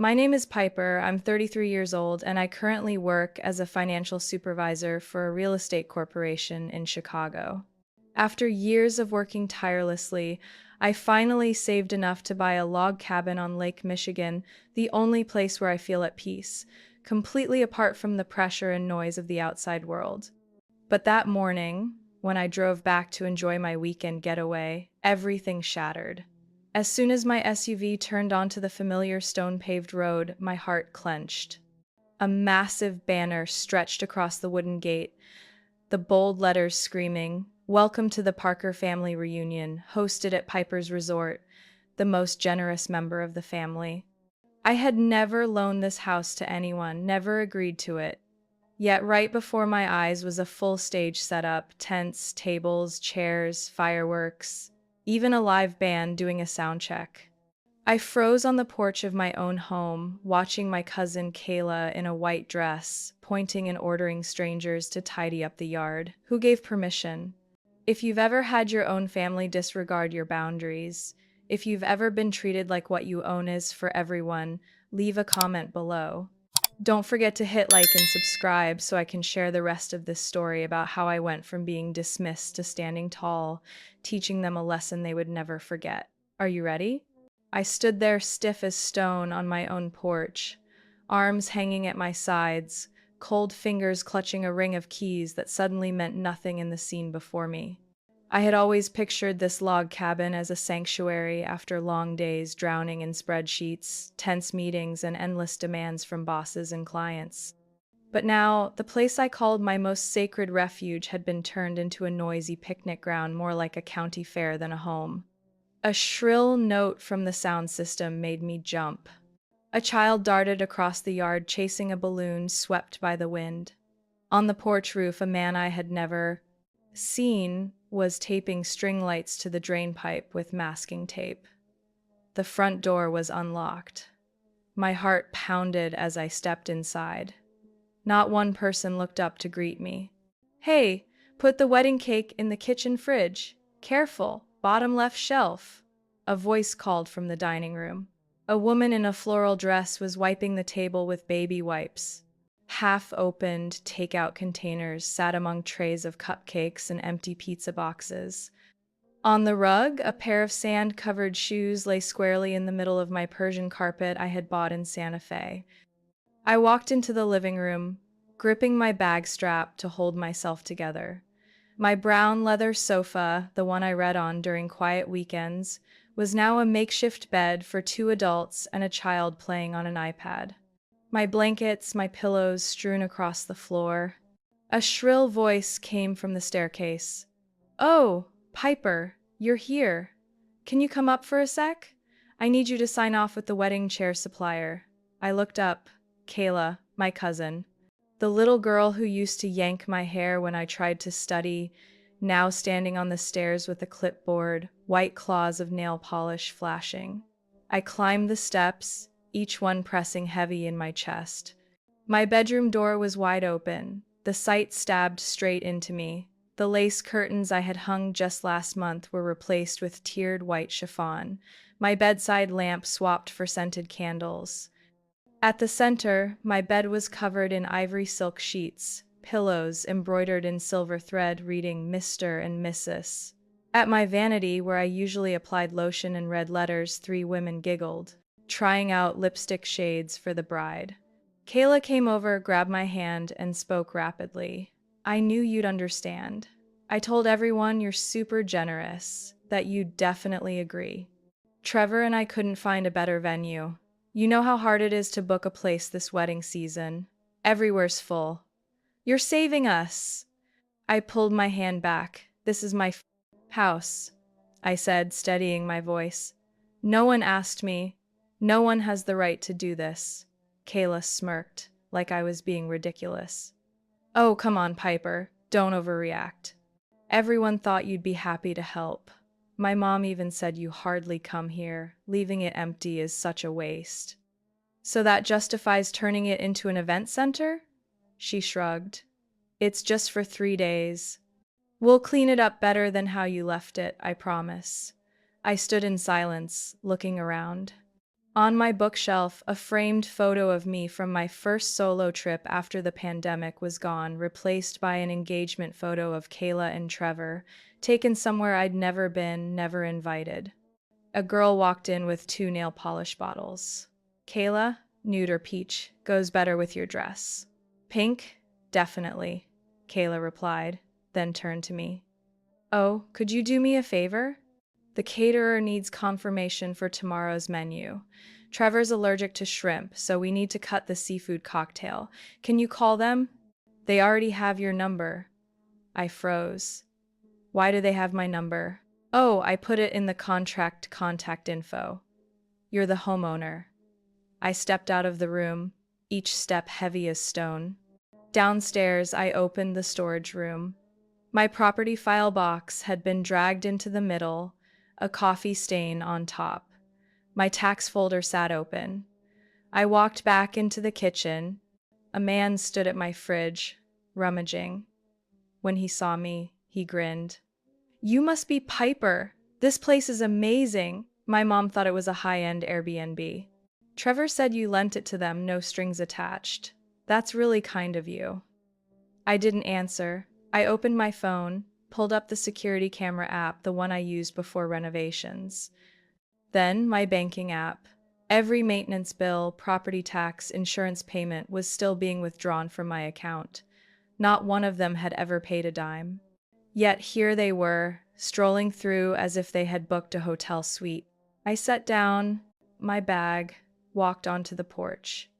My name is Piper. I'm 33 years old, and I currently work as a financial supervisor for a real estate corporation in Chicago. After years of working tirelessly, I finally saved enough to buy a log cabin on Lake Michigan, the only place where I feel at peace, completely apart from the pressure and noise of the outside world. But that morning, when I drove back to enjoy my weekend getaway, everything shattered. As soon as my SUV turned onto the familiar stone-paved road, my heart clenched. A massive banner stretched across the wooden gate, the bold letters screaming, "Welcome to the Parker family reunion, hosted at Piper's Resort," the most generous member of the family. I had never loaned this house to anyone, never agreed to it. Yet right before my eyes was a full stage setup, tents, tables, chairs, fireworks, even a live band doing a sound check. I froze on the porch of my own home, watching my cousin Kayla in a white dress, pointing and ordering strangers to tidy up the yard. Who gave permission? If you've ever had your own family disregard your boundaries, if you've ever been treated like what you own is for everyone, leave a comment below. Don't forget to hit like and subscribe so I can share the rest of this story about how I went from being dismissed to standing tall, teaching them a lesson they would never forget. Are you ready? I stood there stiff as stone on my own porch, arms hanging at my sides, cold fingers clutching a ring of keys that suddenly meant nothing in the scene before me. I had always pictured this log cabin as a sanctuary after long days drowning in spreadsheets, tense meetings, and endless demands from bosses and clients. But now, the place I called my most sacred refuge had been turned into a noisy picnic ground, more like a county fair than a home. A shrill note from the sound system made me jump. A child darted across the yard, chasing a balloon swept by the wind. On the porch roof, a man I had never seen was taping string lights to the drain pipe with masking tape. The front door was unlocked. My heart pounded as I stepped inside. Not one person looked up to greet me. "Hey, put the wedding cake in the kitchen fridge. Careful, bottom left shelf," a voice called from the dining room. A woman in a floral dress was wiping the table with baby wipes. Half-opened takeout containers sat among trays of cupcakes and empty pizza boxes. On the rug, a pair of sand-covered shoes lay squarely in the middle of my Persian carpet I had bought in Santa Fe. I walked into the living room, gripping my bag strap to hold myself together. My brown leather sofa, the one I read on during quiet weekends, was now a makeshift bed for two adults and a child playing on an iPad. My blankets, my pillows strewn across the floor. A shrill voice came from the staircase. "Oh, Piper, you're here. Can you come up for a sec? I need you to sign off with the wedding chair supplier." I looked up. Kayla, my cousin. The little girl who used to yank my hair when I tried to study, now standing on the stairs with a clipboard, white claws of nail polish flashing. I climbed the steps, each one pressing heavy in my chest. My bedroom door was wide open. The sight stabbed straight into me. The lace curtains I had hung just last month were replaced with tiered white chiffon. My bedside lamp swapped for scented candles. At the center, my bed was covered in ivory silk sheets, pillows embroidered in silver thread reading Mr. and Mrs. At my vanity, where I usually applied lotion and red letters, three women giggled, trying out lipstick shades for the bride. Kayla came over, grabbed my hand, and spoke rapidly. "I knew you'd understand. I told everyone you're super generous, that you'd definitely agree. Trevor and I couldn't find a better venue. You know how hard it is to book a place this wedding season. Everywhere's full. You're saving us." I pulled my hand back. "This is my house," I said, steadying my voice. "No one asked me. No one has the right to do this." Kayla smirked, like I was being ridiculous. "Oh, come on, Piper. Don't overreact. Everyone thought you'd be happy to help. My mom even said you hardly come here. Leaving it empty is such a waste." "So that justifies turning it into an event center?" She shrugged. "It's just for 3 days. We'll clean it up better than how you left it, I promise." I stood in silence, looking around. On my bookshelf, a framed photo of me from my first solo trip after the pandemic was gone, replaced by an engagement photo of Kayla and Trevor, taken somewhere I'd never been, never invited. A girl walked in with two nail polish bottles. Kayla, nude or peach, goes better with your dress. Pink? Definitely, Kayla replied, then turned to me. Oh, could you do me a favor? The caterer needs confirmation for tomorrow's menu. Trevor's allergic to shrimp, so we need to cut the seafood cocktail. Can you call them? They already have your number. I froze. Why do they have my number? Oh, I put it in the contract contact info. You're the homeowner. I stepped out of the room, each step heavy as stone. Downstairs, I opened the storage room. My property file box had been dragged into the middle, a coffee stain on top. My tax folder sat open. I walked back into the kitchen. A man stood at my fridge, rummaging. When he saw me, he grinned. You must be Piper. This place is amazing. My mom thought it was a high-end Airbnb. Trevor said you lent it to them, no strings attached. That's really kind of you. I didn't answer. I opened my phone, pulled up the security camera app, the one I used before renovations. Then my banking app. Every maintenance bill, property tax, insurance payment was still being withdrawn from my account. Not one of them had ever paid a dime. Yet here they were, strolling through as if they had booked a hotel suite. I sat down, my bag, walked onto the porch.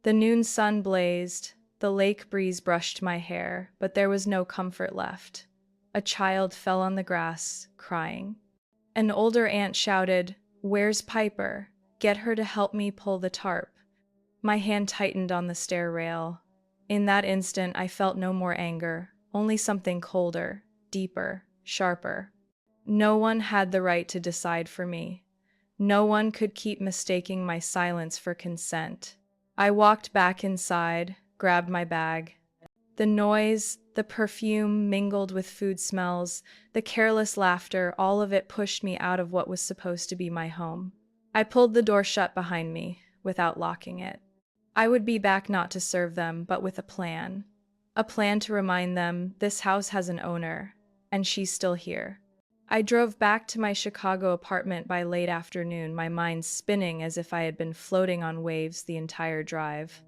The noon sun blazed, the lake breeze brushed my hair, but there was no comfort left. A child fell on the grass, crying. An older aunt shouted, "Where's Piper? Get her to help me pull the tarp." My hand tightened on the stair rail. In that instant, I felt no more anger, only something colder, deeper, sharper. No one had the right to decide for me. No one could keep mistaking my silence for consent. I walked back inside, grabbed my bag. The noise, the perfume mingled with food smells, the careless laughter, all of it pushed me out of what was supposed to be my home. I pulled the door shut behind me, without locking it. I would be back not to serve them, but with a plan. A plan to remind them this house has an owner, and she's still here. I drove back to my Chicago apartment by late afternoon, my mind spinning as if I had been floating on waves the entire drive.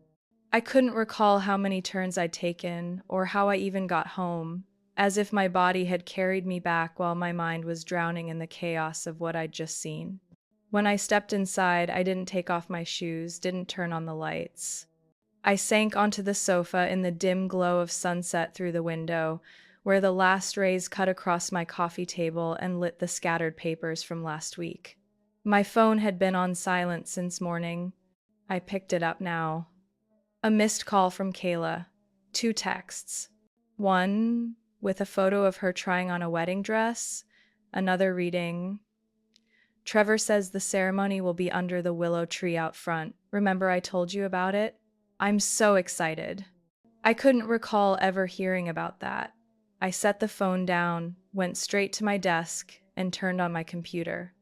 I couldn't recall how many turns I'd taken, or how I even got home, as if my body had carried me back while my mind was drowning in the chaos of what I'd just seen. When I stepped inside, I didn't take off my shoes, didn't turn on the lights. I sank onto the sofa in the dim glow of sunset through the window, where the last rays cut across my coffee table and lit the scattered papers from last week. My phone had been on silent since morning. I picked it up now. A missed call from Kayla. 2 texts. One with a photo of her trying on a wedding dress, another reading, "Trevor says the ceremony will be under the willow tree out front. Remember I told you about it? I'm so excited." I couldn't recall ever hearing about that. I set the phone down, went straight to my desk, and turned on my computer.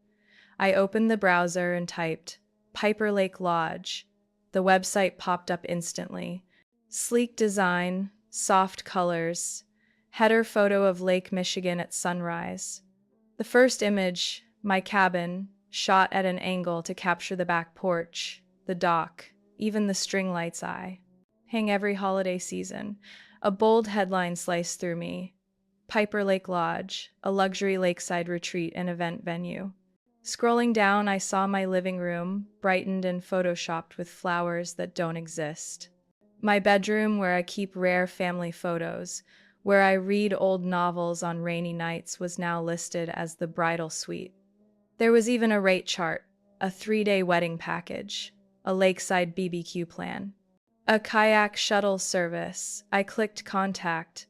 I opened the browser and typed, "Piper Lake Lodge." The website popped up instantly. Sleek design, soft colors, header photo of Lake Michigan at sunrise. The first image, my cabin, shot at an angle to capture the back porch, the dock, even the string light's eye. Hang every holiday season. A bold headline sliced through me. Piper Lake Lodge, a luxury lakeside retreat and event venue. Scrolling down, I saw my living room, brightened and photoshopped with flowers that don't exist. My bedroom, where I keep rare family photos, where I read old novels on rainy nights, was now listed as the bridal suite. There was even a rate chart, a 3-day wedding package, a lakeside BBQ plan, a kayak shuttle service. I clicked contact.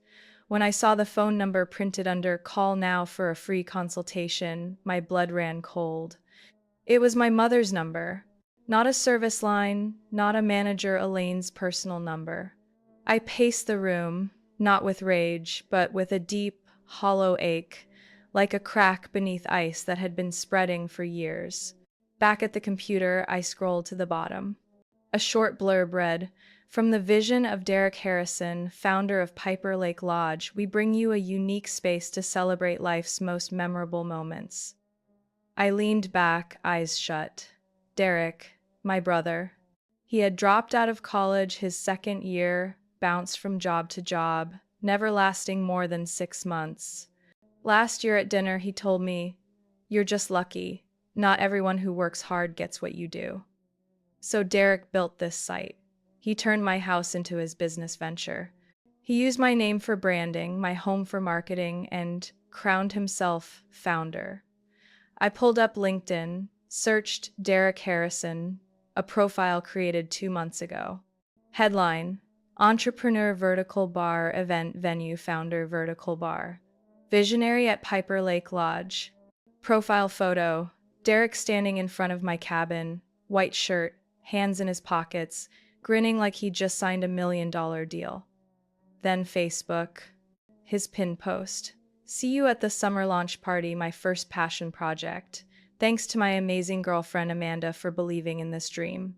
When I saw the phone number printed under "Call now for a free consultation," my blood ran cold. It was my mother's number. Not a service line, not a manager Elaine's personal number. I paced the room, not with rage, but with a deep, hollow ache, like a crack beneath ice that had been spreading for years. Back at the computer, I scrolled to the bottom. A short blurb read, "From the vision of Derek Harrison, founder of Piper Lake Lodge, we bring you a unique space to celebrate life's most memorable moments." I leaned back, eyes shut. Derek, my brother. He had dropped out of college his second year, bounced from job to job, never lasting more than 6 months. Last year at dinner, he told me, "You're just lucky. Not everyone who works hard gets what you do." So Derek built this site. He turned my house into his business venture. He used my name for branding, my home for marketing, and crowned himself founder. I pulled up LinkedIn, searched Derek Harrison, a profile created 2 months ago. Headline: Entrepreneur Vertical Bar Event Venue Founder Vertical Bar. Visionary at Piper Lake Lodge. Profile photo: Derek standing in front of my cabin, white shirt, hands in his pockets, grinning like he just signed $1 million deal. Then Facebook. His pin post: "See you at the summer launch party, my first passion project. Thanks to my amazing girlfriend Amanda for believing in this dream."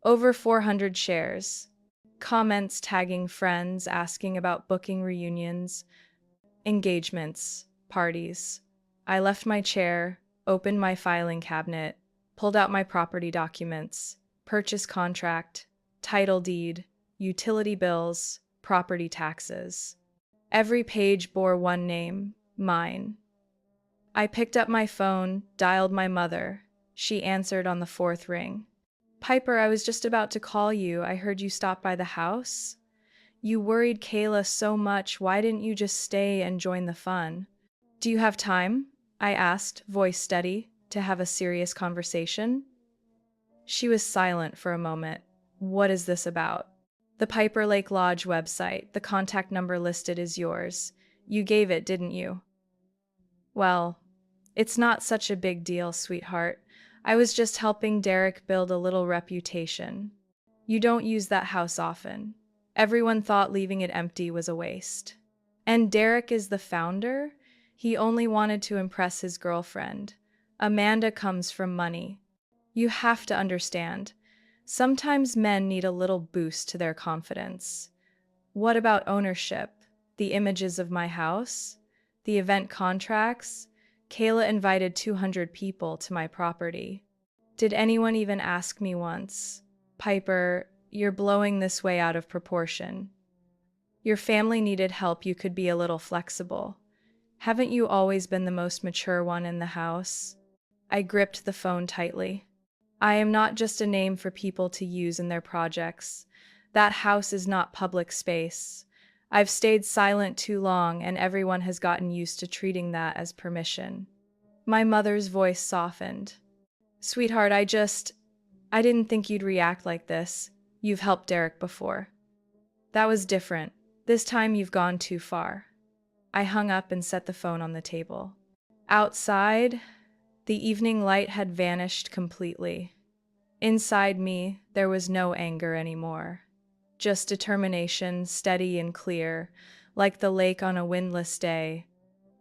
Over 400 shares. Comments tagging friends, asking about booking reunions, engagements, parties. I left my chair, opened my filing cabinet, pulled out my property documents, purchase contract, title deed, utility bills, property taxes. Every page bore one name, mine. I picked up my phone, dialed my mother. She answered on the fourth ring. "Piper, I was just about to call you. I heard you stopped by the house. You worried Kayla so much. Why didn't you just stay and join the fun?" "Do you have time?" I asked, voice steady, "to have a serious conversation?" She was silent for a moment. "What is this about?" "The Piper Lake Lodge website. The contact number listed is yours. You gave it, didn't you?" "Well, it's not such a big deal, sweetheart. I was just helping Derek build a little reputation. You don't use that house often. Everyone thought leaving it empty was a waste. And Derek is the founder? He only wanted to impress his girlfriend. Amanda comes from money. You have to understand. Sometimes men need a little boost to their confidence. What about ownership? The images of my house? The event contracts? Kayla invited 200 people to my property. Did anyone even ask me once? Piper, you're blowing this way out of proportion. Your family needed help. You could be a little flexible. Haven't you always been the most mature one in the house?" I gripped the phone tightly. "I am not just a name for people to use in their projects. That house is not public space. I've stayed silent too long, and everyone has gotten used to treating that as permission." My mother's voice softened. "Sweetheart, I didn't think you'd react like this. You've helped Derek before. That was different. This time you've gone too far." I hung up and set the phone on the table. Outside, the evening light had vanished completely. Inside me, there was no anger anymore. Just determination, steady and clear, like the lake on a windless day.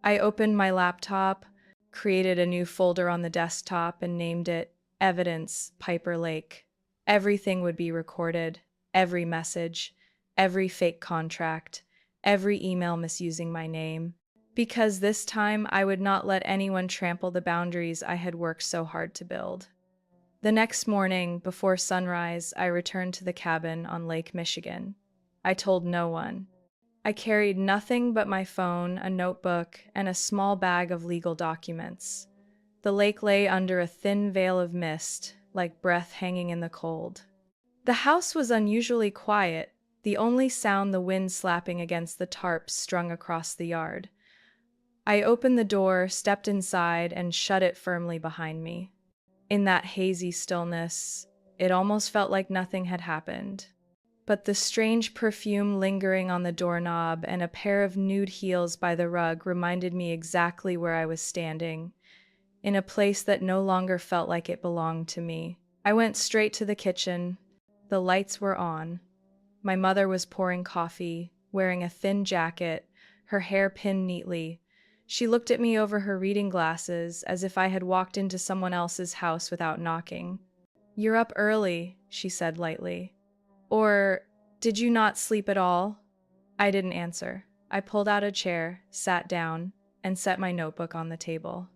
I opened my laptop, created a new folder on the desktop, and named it Evidence Piper Lake. Everything would be recorded, every message, every fake contract, every email misusing my name, because this time I would not let anyone trample the boundaries I had worked so hard to build. The next morning, before sunrise, I returned to the cabin on Lake Michigan. I told no one. I carried nothing but my phone, a notebook, and a small bag of legal documents. The lake lay under a thin veil of mist, like breath hanging in the cold. The house was unusually quiet, the only sound the wind slapping against the tarps strung across the yard. I opened the door, stepped inside, and shut it firmly behind me. In that hazy stillness, it almost felt like nothing had happened. But the strange perfume lingering on the doorknob and a pair of nude heels by the rug reminded me exactly where I was standing, in a place that no longer felt like it belonged to me. I went straight to the kitchen. The lights were on. My mother was pouring coffee, wearing a thin jacket, her hair pinned neatly. She looked at me over her reading glasses as if I had walked into someone else's house without knocking. "You're up early," she said lightly. "Or did you not sleep at all?" I didn't answer. I pulled out a chair, sat down, and set my notebook on the table.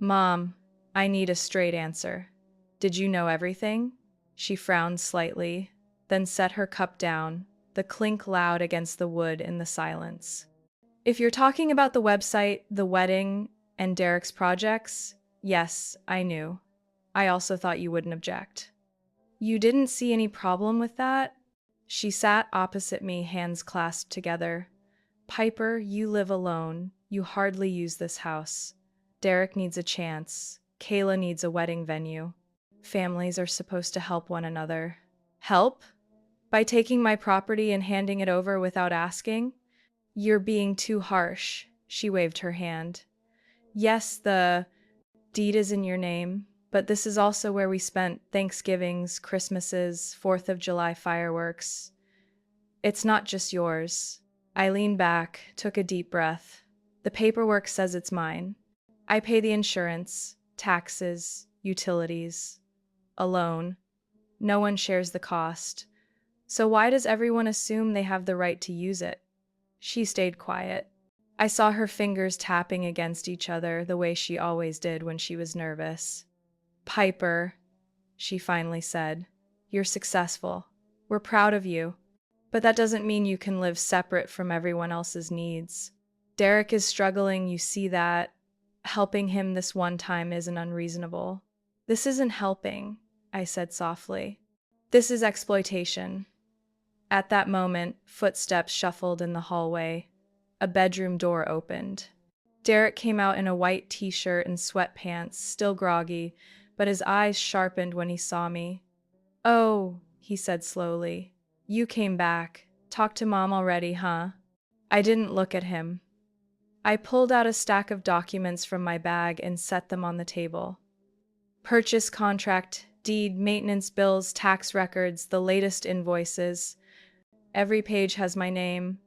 "Mom, I need a straight answer. Did you know everything?" She frowned slightly, then set her cup down, the clink loud against the wood in the silence. "If you're talking about the website, the wedding, and Derek's projects, yes, I knew. I also thought you wouldn't object." "You didn't see any problem with that?" She sat opposite me, hands clasped together. "Piper, you live alone. You hardly use this house. Derek needs a chance. Kayla needs a wedding venue. Families are supposed to help one another." "Help? By taking my property and handing it over without asking?" "You're being too harsh." She waved her hand. "Yes, the deed is in your name, but this is also where we spent Thanksgivings, Christmases, 4th of July fireworks. It's not just yours." I leaned back, took a deep breath. "The paperwork says it's mine. I pay the insurance, taxes, utilities. Alone. No one shares the cost. So why does everyone assume they have the right to use it?" She stayed quiet. I saw her fingers tapping against each other the way she always did when she was nervous. "Piper," she finally said, "you're successful. We're proud of you. But that doesn't mean you can live separate from everyone else's needs. Derek is struggling, you see that. Helping him this one time isn't unreasonable." "This isn't helping," I said softly. "This is exploitation." At that moment, footsteps shuffled in the hallway. A bedroom door opened. Derek came out in a white t-shirt and sweatpants, still groggy, but his eyes sharpened when he saw me. "Oh," he said slowly. "You came back. Talked to Mom already, huh?" I didn't look at him. I pulled out a stack of documents from my bag and set them on the table. Purchase contract, deed, maintenance bills, tax records, the latest invoices. Every page has my name.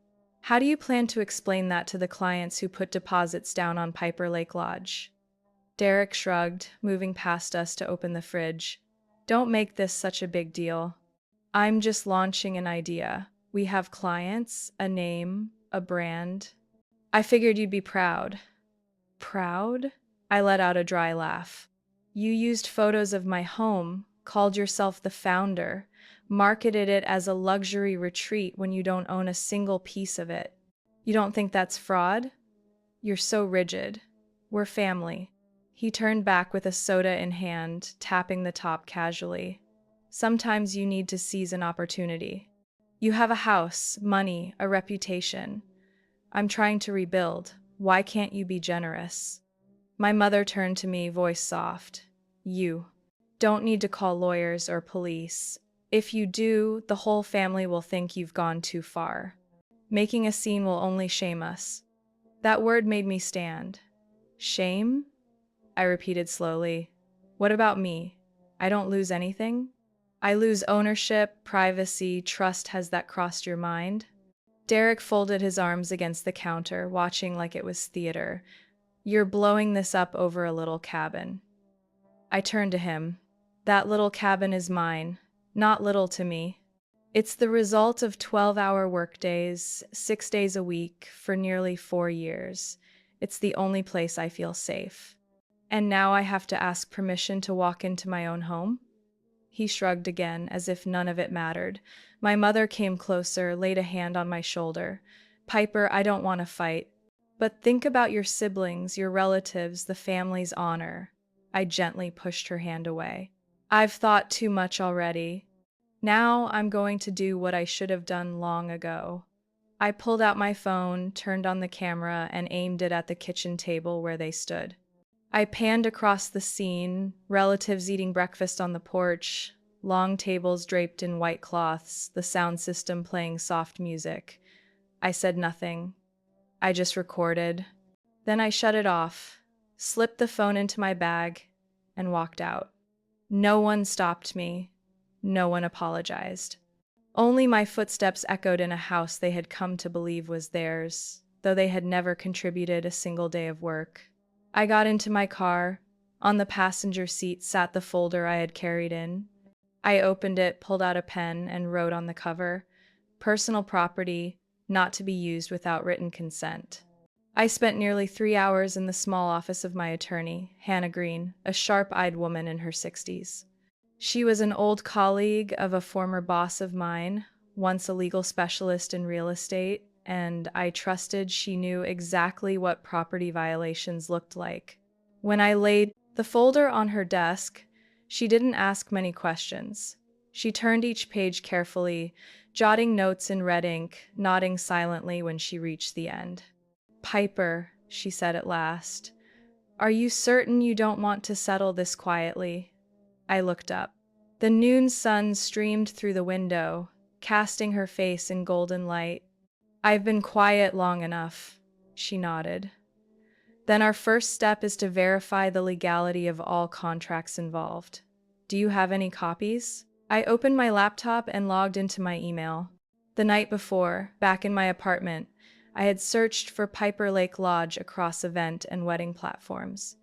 "How do you plan to explain that to the clients who put deposits down on Piper Lake Lodge?" Derek shrugged, moving past us to open the fridge. "Don't make this such a big deal. I'm just launching an idea. We have clients, a name, a brand. I figured you'd be proud." "Proud?" I let out a dry laugh. "You used photos of my home, called yourself the founder, marketed it as a luxury retreat when you don't own a single piece of it. You don't think that's fraud? You're so rigid. We're family." He turned back with a soda in hand, tapping the top casually. "Sometimes you need to seize an opportunity. You have a house, money, a reputation. I'm trying to rebuild. Why can't you be generous?" My mother turned to me, voice soft. "You don't need to call lawyers or police. If you do, the whole family will think you've gone too far. Making a scene will only shame us." That word made me stand. "Shame?" I repeated slowly. "What about me? I don't lose anything?" "I lose ownership, privacy, trust. Has that crossed your mind?" Derek folded his arms against the counter, watching like it was theater. "You're blowing this up over a little cabin." I turned to him. "That little cabin is mine. Not little to me. It's the result of 12-hour workdays, 6 days a week, for nearly 4 years. It's the only place I feel safe. And now I have to ask permission to walk into my own home?" He shrugged again, as if none of it mattered. My mother came closer, laid a hand on my shoulder. "Piper, I don't want to fight. But think about your siblings, your relatives, the family's honor." I gently pushed her hand away. "I've thought too much already. Now I'm going to do what I should have done long ago." I pulled out my phone, turned on the camera, and aimed it at the kitchen table where they stood. I panned across the scene, relatives eating breakfast on the porch, long tables draped in white cloths, the sound system playing soft music. I said nothing. I just recorded. Then I shut it off, slipped the phone into my bag, and walked out. No one stopped me. No one apologized. Only my footsteps echoed in a house they had come to believe was theirs. though they had never contributed a single day of work. I got into my car. On the passenger seat sat the folder I had carried in. I opened it, pulled out a pen, and wrote on the cover, "Personal property, not to be used without written consent." I spent nearly 3 hours in the small office of my attorney, Hannah Green, a sharp-eyed woman in her 60s. She was an old colleague of a former boss of mine, once a legal specialist in real estate, and I trusted she knew exactly what property violations looked like. When I laid the folder on her desk, she didn't ask many questions. She turned each page carefully, jotting notes in red ink, nodding silently when she reached the end. "Piper," she said at last, "are you certain you don't want to settle this quietly?" I looked up. The noon sun streamed through the window, casting her face in golden light. "I've been quiet long enough," she nodded. "Then our first step is to verify the legality of all contracts involved. Do you have any copies?" I opened my laptop and logged into my email. The night before, back in my apartment, I had searched for Piper Lake Lodge across event and wedding platforms.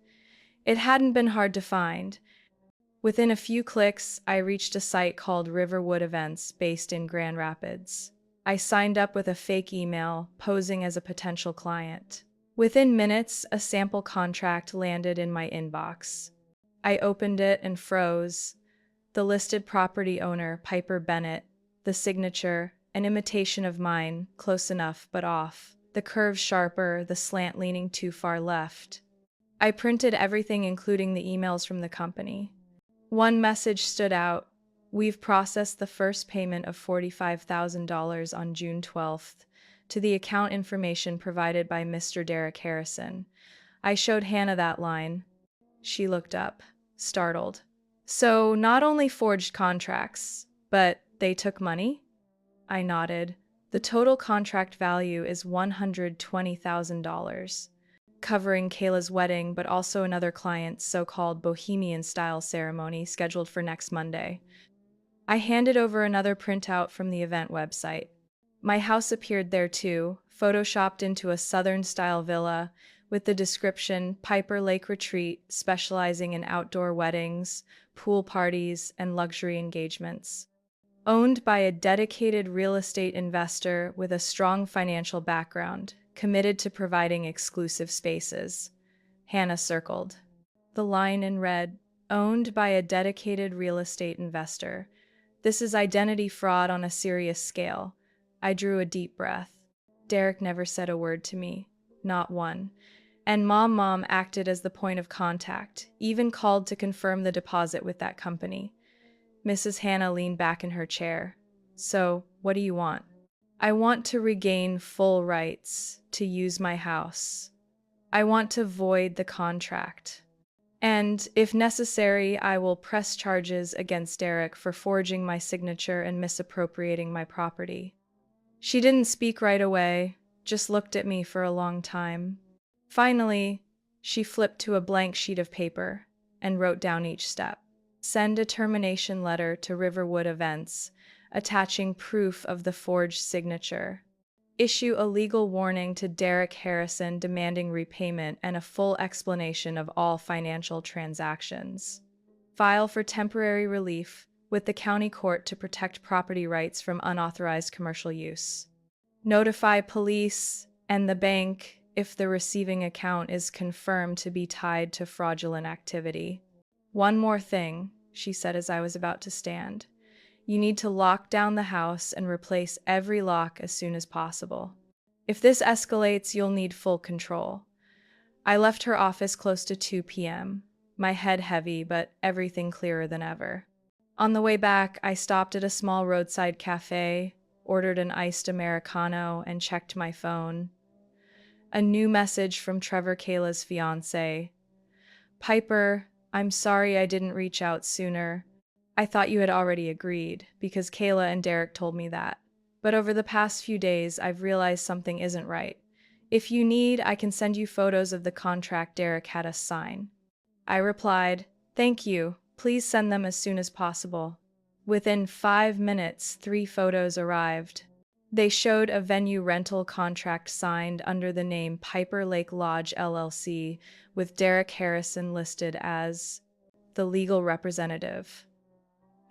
It hadn't been hard to find. Within a few clicks, I reached a site called Riverwood Events based in Grand Rapids. I signed up with a fake email, posing as a potential client. Within minutes, a sample contract landed in my inbox. I opened it and froze. The listed property owner, Piper Bennett, the signature, an imitation of mine, close enough but off. The curve sharper, the slant leaning too far left. I printed everything, including the emails from the company. One message stood out. "We've processed the first payment of $45,000 on June 12th to the account information provided by Mr. Derek Harrison." I showed Hannah that line. She looked up, startled. "So not only forged contracts, but they took money?" I nodded. "The total contract value is $120,000, covering Kayla's wedding, but also another client's so-called bohemian-style ceremony scheduled for next Monday." I handed over another printout from the event website. My house appeared there too, photoshopped into a southern-style villa, with the description, "Piper Lake Retreat, specializing in outdoor weddings, pool parties, and luxury engagements." Owned by a dedicated real estate investor with a strong financial background, committed to providing exclusive spaces. Hannah circled. The line in red, "Owned by a dedicated real estate investor. This is identity fraud on a serious scale." I drew a deep breath. Derek never said a word to me. Not one. And Mom acted as the point of contact, even called to confirm the deposit with that company. Mrs. Hannah leaned back in her chair. "So, what do you want?" "I want to regain full rights to use my house. I want to void the contract. And, if necessary, I will press charges against Derek for forging my signature and misappropriating my property." She didn't speak right away, just looked at me for a long time. Finally, she flipped to a blank sheet of paper and wrote down each step. "Send a termination letter to Riverwood Events, attaching proof of the forged signature. Issue a legal warning to Derek Harrison demanding repayment and a full explanation of all financial transactions. File for temporary relief with the county court to protect property rights from unauthorized commercial use. Notify police and the bank if the receiving account is confirmed to be tied to fraudulent activity. One more thing," she said as I was about to stand. "You need to lock down the house and replace every lock as soon as possible. If this escalates, you'll need full control." I left her office close to 2 p.m., my head heavy but everything clearer than ever. On the way back, I stopped at a small roadside cafe, ordered an iced Americano, and checked my phone. A new message from Trevor, Kayla's fiancé. "Piper, I'm sorry I didn't reach out sooner. I thought you had already agreed, because Kayla and Derek told me that. But over the past few days, I've realized something isn't right. If you need, I can send you photos of the contract Derek had us sign." I replied, "Thank you. Please send them as soon as possible." Within 5 minutes, 3 photos arrived. They showed a venue rental contract signed under the name Piper Lake Lodge LLC, with Derek Harrison listed as the legal representative.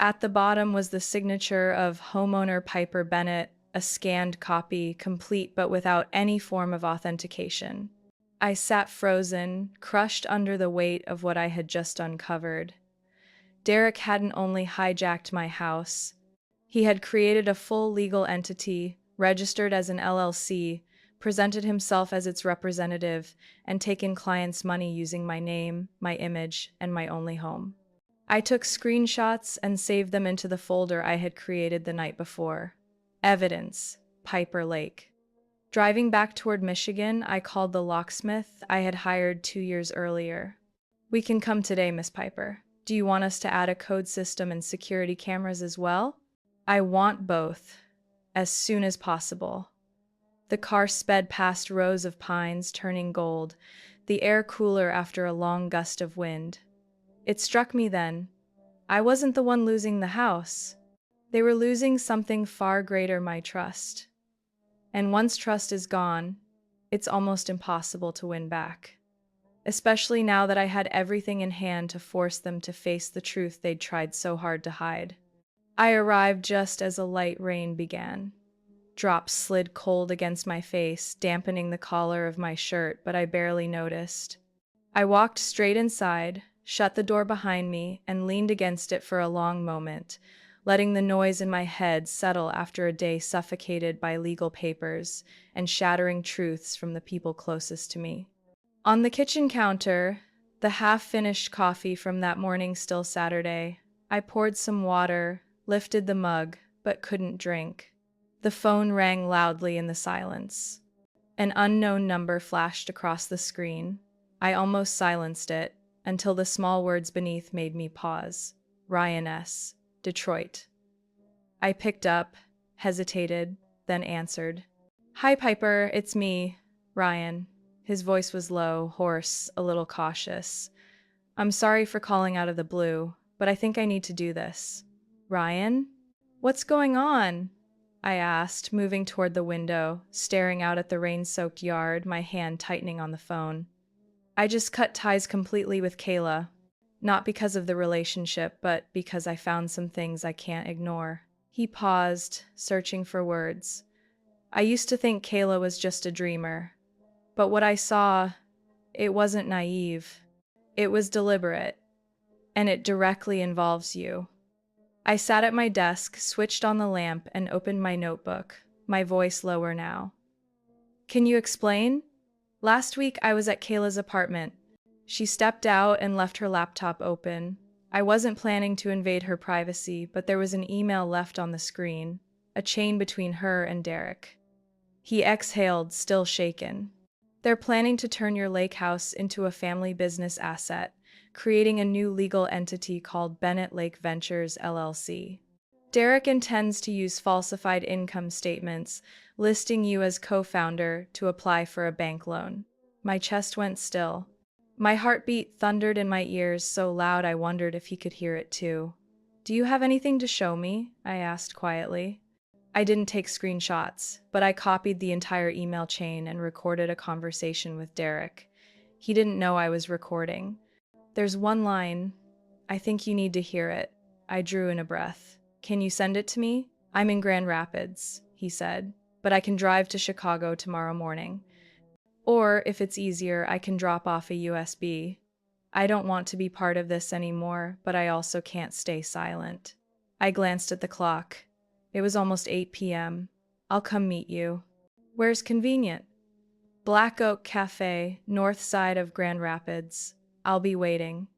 At the bottom was the signature of homeowner Piper Bennett, a scanned copy, complete but without any form of authentication. I sat frozen, crushed under the weight of what I had just uncovered. Derek hadn't only hijacked my house, he had created a full legal entity, registered as an LLC, presented himself as its representative, and taken clients' money using my name, my image, and my only home. I took screenshots and saved them into the folder I had created the night before. Evidence, Piper Lake. Driving back toward Michigan, I called the locksmith I had hired 2 years earlier. "We can come today, Miss Piper. Do you want us to add a code system and security cameras as well?" "I want both, as soon as possible." The car sped past rows of pines, turning gold, the air cooler after a long gust of wind. It struck me then. I wasn't the one losing the house. They were losing something far greater, my trust. And once trust is gone, it's almost impossible to win back. Especially now that I had everything in hand to force them to face the truth they'd tried so hard to hide. I arrived just as a light rain began. Drops slid cold against my face, dampening the collar of my shirt, but I barely noticed. I walked straight inside, shut the door behind me, and leaned against it for a long moment, letting the noise in my head settle after a day suffocated by legal papers and shattering truths from the people closest to me. On the kitchen counter, the half-finished coffee from that morning still Saturday, I poured some water, lifted the mug, but couldn't drink. The phone rang loudly in the silence. An unknown number flashed across the screen. I almost silenced it, until the small words beneath made me pause. Ryan S., Detroit. I picked up, hesitated, then answered. "Hi, Piper, it's me, Ryan." His voice was low, hoarse, a little cautious. "I'm sorry for calling out of the blue, but I think I need to do this." "Ryan? What's going on?" I asked, moving toward the window, staring out at the rain-soaked yard, my hand tightening on the phone. "I just cut ties completely with Kayla. Not because of the relationship, but because I found some things I can't ignore." He paused, searching for words. "I used to think Kayla was just a dreamer. But what I saw, it wasn't naive. It was deliberate. And it directly involves you." I sat at my desk, switched on the lamp, and opened my notebook, my voice lower now. "Can you explain? Last week I was at Kayla's apartment. She stepped out and left her laptop open. I wasn't planning to invade her privacy, but there was an email left on the screen, a chain between her and Derek." He exhaled, still shaken. "They're planning to turn your lake house into a family business asset, creating a new legal entity called Bennett Lake Ventures LLC. Derek intends to use falsified income statements, listing you as co-founder, to apply for a bank loan." My chest went still. My heartbeat thundered in my ears so loud I wondered if he could hear it too. "Do you have anything to show me?" I asked quietly. I didn't take screenshots, but I copied the entire email chain and recorded a conversation with Derek. He didn't know I was recording. "There's one line. I think you need to hear it." I drew in a breath. "Can you send it to me?" "I'm in Grand Rapids," he said, "but I can drive to Chicago tomorrow morning. Or, if it's easier, I can drop off a USB. I don't want to be part of this anymore, but I also can't stay silent." I glanced at the clock. It was almost 8 p.m. "I'll come meet you." "Where's convenient?" "Black Oak Cafe, north side of Grand Rapids. I'll be waiting."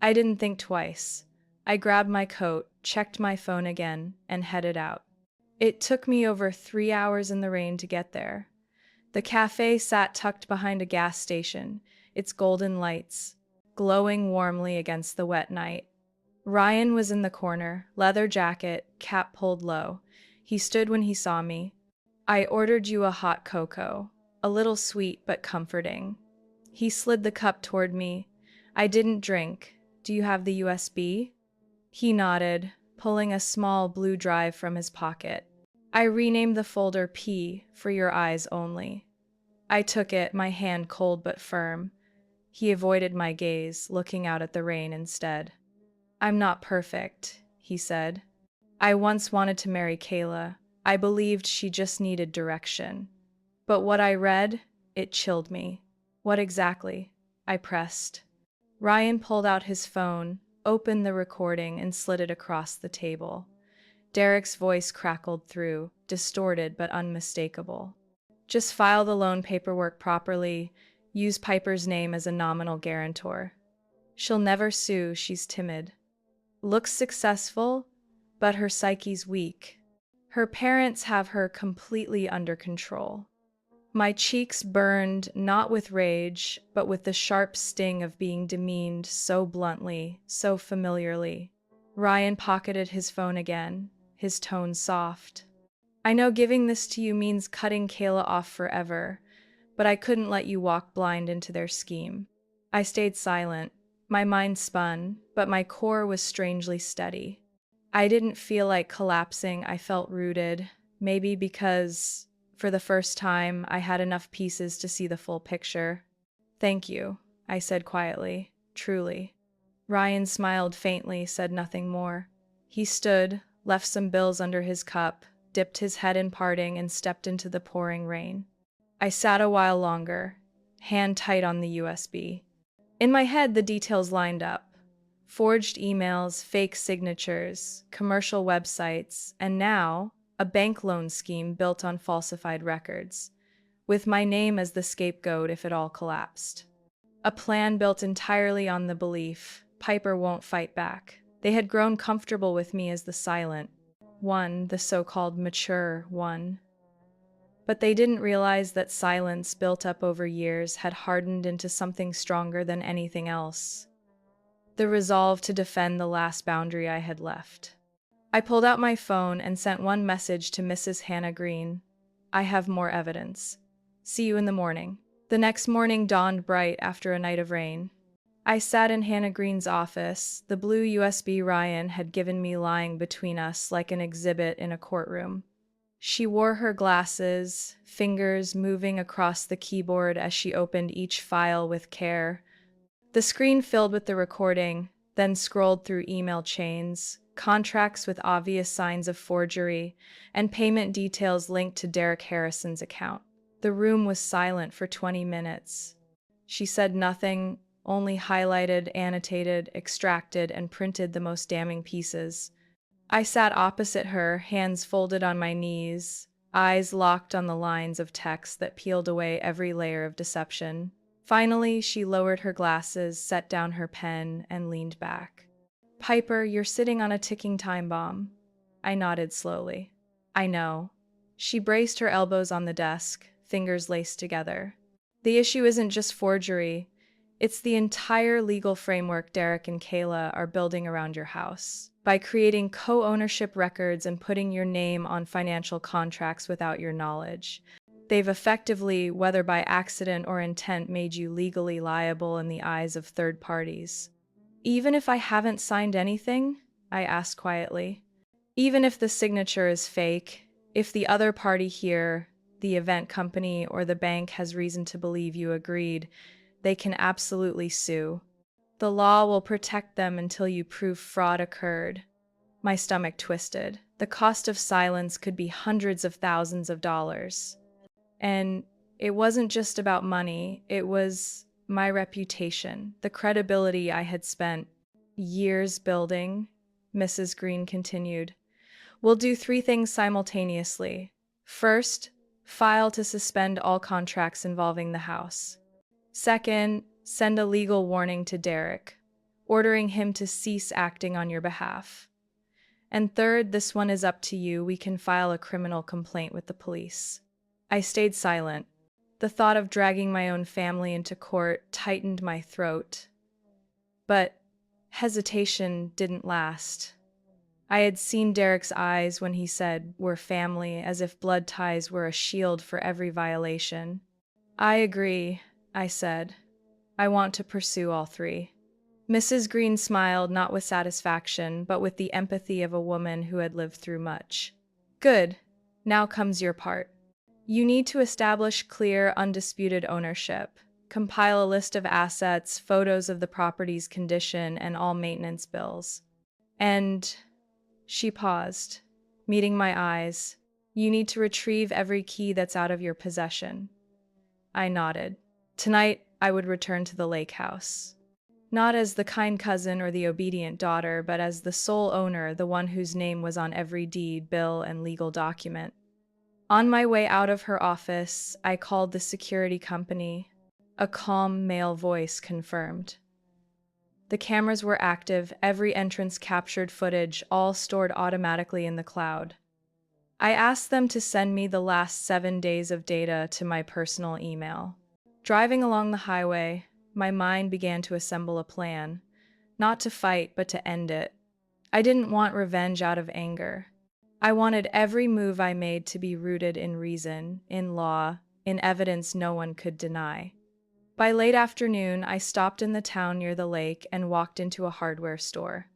I didn't think twice. I grabbed my coat, checked my phone again, and headed out. It took me over 3 hours in the rain to get there. The cafe sat tucked behind a gas station, its golden lights glowing warmly against the wet night. Ryan was in the corner, leather jacket, cap pulled low. He stood when he saw me. "I ordered you a hot cocoa, a little sweet but comforting." He slid the cup toward me. "I didn't drink. Do you have the USB?" He nodded, pulling a small blue drive from his pocket. I renamed the folder P for your eyes only. I took it, my hand cold but firm. He avoided my gaze, looking out at the rain instead. I'm not perfect, he said. I once wanted to marry Kayla. I believed she just needed direction. But what I read, it chilled me. What exactly? I pressed. Ryan pulled out his phone, opened the recording, and slid it across the table. Derek's voice crackled through, distorted but unmistakable. Just file the loan paperwork properly. Use Piper's name as a nominal guarantor. She'll never sue, she's timid. Looks successful, but her psyche's weak. Her parents have her completely under control. My cheeks burned, not with rage, but with the sharp sting of being demeaned so bluntly, so familiarly. Ryan pocketed his phone again, his tone soft. I know giving this to you means cutting Kayla off forever, but I couldn't let you walk blind into their scheme. I stayed silent. My mind spun, but my core was strangely steady. I didn't feel like collapsing, I felt rooted, maybe because, for the first time, I had enough pieces to see the full picture. Thank you, I said quietly, truly. Ryan smiled faintly, said nothing more. He stood, left some bills under his cup, dipped his head in parting, and stepped into the pouring rain. I sat a while longer, hand tight on the USB. In my head, the details lined up. Forged emails, fake signatures, commercial websites, and now, a bank loan scheme built on falsified records, with my name as the scapegoat if it all collapsed. A plan built entirely on the belief Piper won't fight back. They had grown comfortable with me as the silent one, the so-called mature one. But they didn't realize that silence built up over years had hardened into something stronger than anything else. The resolve to defend the last boundary I had left. I pulled out my phone and sent one message to Mrs. Hannah Green. I have more evidence. See you in the morning. The next morning dawned bright after a night of rain. I sat in Hannah Green's office, the blue USB Ryan had given me lying between us like an exhibit in a courtroom. She wore her glasses, fingers moving across the keyboard as she opened each file with care. The screen filled with the recording, then scrolled through email chains, contracts with obvious signs of forgery, and payment details linked to Derek Harrison's account. The room was silent for 20 minutes. She said nothing, only highlighted, annotated, extracted, and printed the most damning pieces. I sat opposite her, hands folded on my knees, eyes locked on the lines of text that peeled away every layer of deception. Finally, she lowered her glasses, set down her pen, and leaned back. Piper, you're sitting on a ticking time bomb. I nodded slowly. I know. She braced her elbows on the desk, fingers laced together. The issue isn't just forgery. It's the entire legal framework Derek and Kayla are building around your house. By creating co-ownership records and putting your name on financial contracts without your knowledge, they've effectively, whether by accident or intent, made you legally liable in the eyes of third parties. Even if I haven't signed anything? I asked quietly. Even if the signature is fake, if the other party here, the event company or the bank, has reason to believe you agreed, they can absolutely sue. The law will protect them until you prove fraud occurred. My stomach twisted. The cost of silence could be hundreds of thousands of dollars. And it wasn't just about money, it was my reputation, the credibility I had spent years building. Mrs. Green continued. We'll do 3 things simultaneously. First, file to suspend all contracts involving the house. Second, send a legal warning to Derek, ordering him to cease acting on your behalf. And third, this one is up to you, we can file a criminal complaint with the police. I stayed silent. The thought of dragging my own family into court tightened my throat. But hesitation didn't last. I had seen Derek's eyes when he said, "We're family," as if blood ties were a shield for every violation. I agree, I said. I want to pursue all 3. Mrs. Green smiled, not with satisfaction, but with the empathy of a woman who had lived through much. Good. Now comes your part. You need to establish clear, undisputed ownership. Compile a list of assets, photos of the property's condition, and all maintenance bills. And she paused, meeting my eyes. You need to retrieve every key that's out of your possession. I nodded. Tonight, I would return to the lake house. Not as the kind cousin or the obedient daughter, but as the sole owner, the one whose name was on every deed, bill, and legal document. On my way out of her office, I called the security company. A calm male voice confirmed. The cameras were active, every entrance captured footage, all stored automatically in the cloud. I asked them to send me the last 7 days of data to my personal email. Driving along the highway, my mind began to assemble a plan, not to fight, but to end it. I didn't want revenge out of anger. I wanted every move I made to be rooted in reason, in law, in evidence no one could deny. By late afternoon, I stopped in the town near the lake and walked into a hardware store.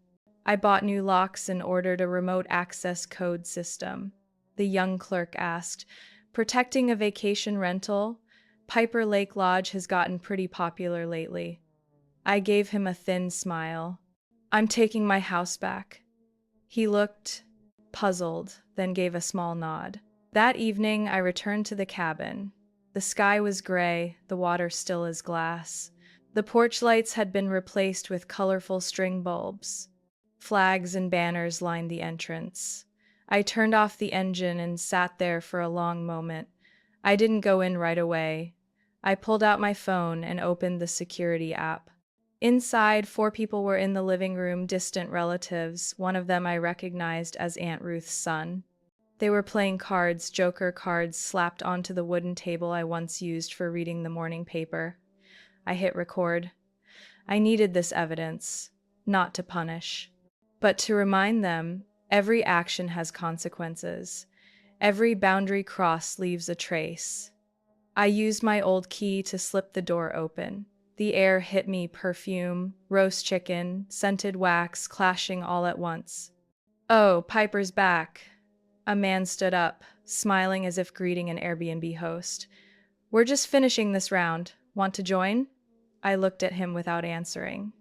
I bought new locks and ordered a remote access code system. The young clerk asked, "Protecting a vacation rental? Piper Lake Lodge has gotten pretty popular lately." I gave him a thin smile. "I'm taking my house back." He looked puzzled, then gave a small nod. That evening, I returned to the cabin. The sky was gray, the water still as glass. The porch lights had been replaced with colorful string bulbs. Flags and banners lined the entrance. I turned off the engine and sat there for a long moment. I didn't go in right away. I pulled out my phone and opened the security app. Inside, 4 people were in the living room, distant relatives. One of them I recognized as Aunt Ruth's son. They were playing cards, joker cards slapped onto the wooden table I once used for reading the morning paper. I hit record. I needed this evidence, not to punish, but to remind them every action has consequences. Every boundary crossed leaves a trace. I used my old key to slip the door open. The air hit me, perfume, roast chicken, scented wax, clashing all at once. "Oh, Piper's back." A man stood up, smiling as if greeting an Airbnb host. "We're just finishing this round. Want to join?" I looked at him without answering.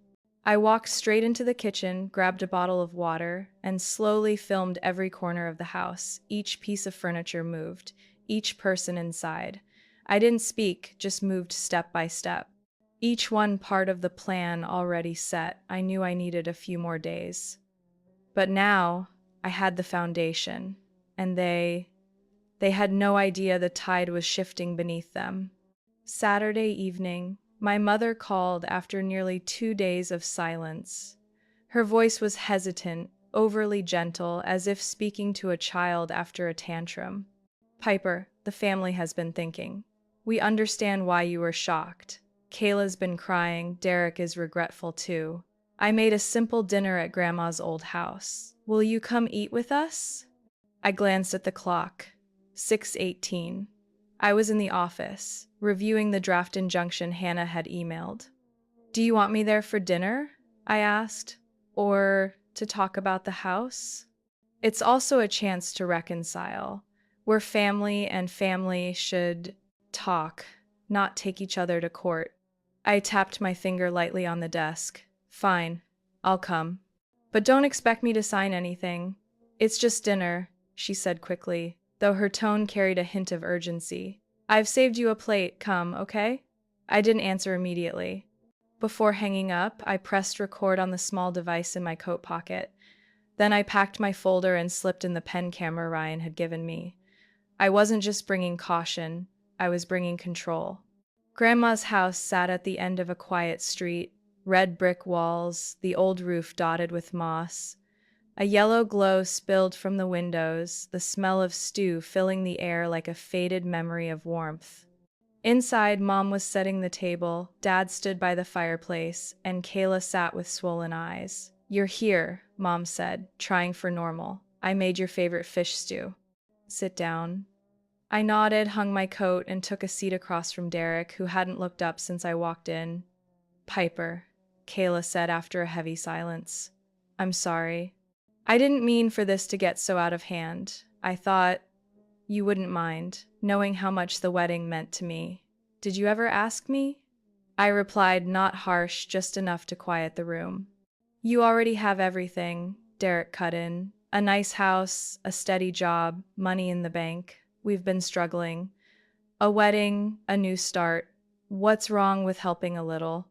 I walked straight into the kitchen, grabbed a bottle of water, and slowly filmed every corner of the house. Each piece of furniture moved, each person inside. I didn't speak, just moved step by step. Each one part of the plan already set. I knew I needed a few more days. But now, I had the foundation, and they had no idea the tide was shifting beneath them. Saturday evening, my mother called after nearly 2 days of silence. Her voice was hesitant, overly gentle, as if speaking to a child after a tantrum. "Piper, the family has been thinking. We understand why you were shocked. Kayla's been crying, Derek is regretful too. I made a simple dinner at Grandma's old house. Will you come eat with us?" I glanced at the clock. 6:18. I was in the office, reviewing the draft injunction Hannah had emailed. "Do you want me there for dinner?" I asked. "Or to talk about the house?" It's also a chance to reconcile. We're family, and family should talk, not take each other to court. I tapped my finger lightly on the desk. "Fine, I'll come. But don't expect me to sign anything. It's just dinner," she said quickly, though her tone carried a hint of urgency. "I've saved you a plate, come, okay?" I didn't answer immediately. Before hanging up, I pressed record on the small device in my coat pocket. Then I packed my folder and slipped in the pen camera Ryan had given me. I wasn't just bringing caution, I was bringing control. Grandma's house sat at the end of a quiet street, red brick walls, the old roof dotted with moss. A yellow glow spilled from the windows, the smell of stew filling the air like a faded memory of warmth. Inside, Mom was setting the table, Dad stood by the fireplace, and Kayla sat with swollen eyes. "You're here," Mom said, trying for normal. "I made your favorite fish stew. Sit down." I nodded, hung my coat, and took a seat across from Derek, who hadn't looked up since I walked in. "Piper," Kayla said after a heavy silence. "I'm sorry. I didn't mean for this to get so out of hand. I thought, you wouldn't mind, knowing how much the wedding meant to me. Did you ever ask me? I replied, not harsh, just enough to quiet the room. You already have everything, Derek cut in. A nice house, a steady job, money in the bank. We've been struggling. A wedding, a new start. What's wrong with helping a little?